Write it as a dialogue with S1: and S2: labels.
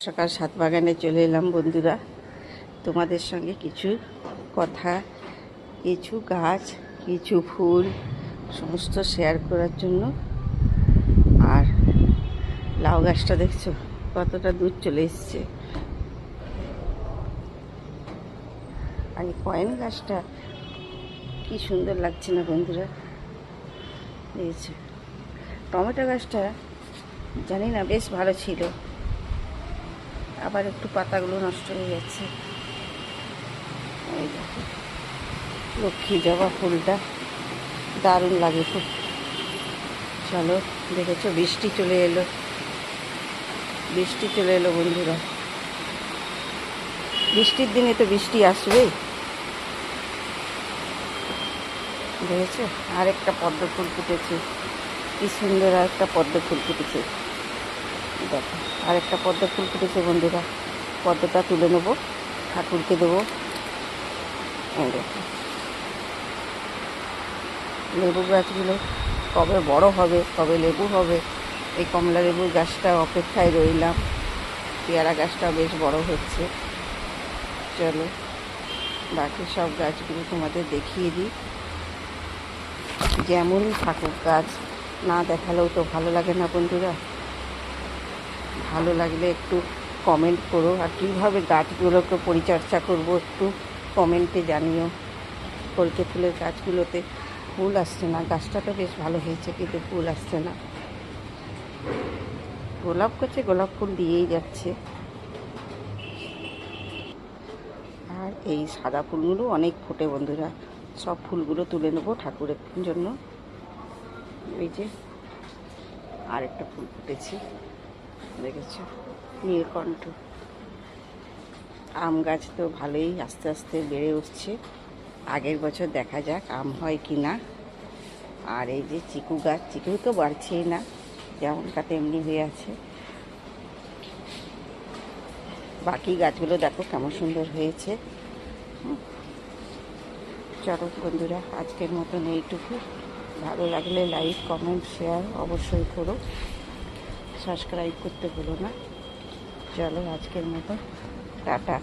S1: সকাল 7 বাগানে চলে এলাম বন্ধুরা, তোমাদের সঙ্গে কিছু কথা, কিছু গাছ, কিছু ফুল সমস্ত শেয়ার করার জন্য। আর লাউ গাছটা দেখছো কতটা দূর চলে এসছে। আর এই কয়েন গাছটা কি সুন্দর লাগছে না বন্ধুরা, দেখেছো। টমেটো গাছটা জানি না বেশ ভালো ছিল, আবার একটু পাতাগুলো নষ্ট হয়ে যাচ্ছে। এই দেখো লক্ষ্মী জবা ফুলটা দারুণ লাগে খুব। চলো, দেখেছো বৃষ্টি চলে এলো, বৃষ্টি চলে এলো বন্ধুরা। বৃষ্টির দিনে তো বৃষ্টি আসবেই। দেখেছো আরেকটা পদ্ম ফুল ফুটেছে, কি সুন্দর আরেকটা পদ্ম ফুল ফুটেছে। দেখো আরেকটা পদ্ম ফুল ফুটেছে বন্ধুরা, পদ্মটা তুলে নেবো, ঠাকুরকে দেবো। এই দেখো লেবু গাছগুলো কবে বড় হবে, কবে লেবু হবে, এই কমলা লেবুর গাছটা অপেক্ষায় রইলাম। পেয়ারা গাছটাও বেশ বড় হচ্ছে। চলো বাকি সব গাছগুলো তোমাদের দেখিয়ে দিই। যেমনই থাকুক গাছ, না দেখালেও তো ভালো লাগে না বন্ধুরা। ভালো লাগলে একটু কমেন্ট করো, আর কীভাবে গাছগুলোকে পরিচর্যা করব একটু কমেন্টে জানিও। কলকে ফুলের গাছগুলোতে ফুল আসছে না, গাছটা তো বেশ ভালো হয়েছে কিন্তু ফুল আসছে না। গোলাপ গাছে গোলাপ ফুল দিয়েই যাচ্ছে। আর এই সাদা ফুলগুলো অনেক ফোটে বন্ধুরা, সব ফুলগুলো তুলে নেবো ঠাকুরের জন্য। এই যে আরেকটা ফুল ফুটেছে দেখেছ, নীলকণ্ঠ। আম গাছ তো ভালোই আস্তে আস্তে বেড়ে উঠছে, আগের বছর দেখা যাক আম হয় কি না। আর এই যে চিকু গাছ, চিকু তো বাড়ছেই না, যেমনটা তেমনি হয়ে আছে। বাকি গাছগুলো দেখো কেমন সুন্দর হয়েছে। চলো বন্ধুরা আজকের মতন এইটুকু। ভালো লাগলে লাইক কমেন্ট শেয়ার অবশ্যই করো, সাবস্ক্রাইব করতে ভুলো না। চলো আজকের মতো টাটা।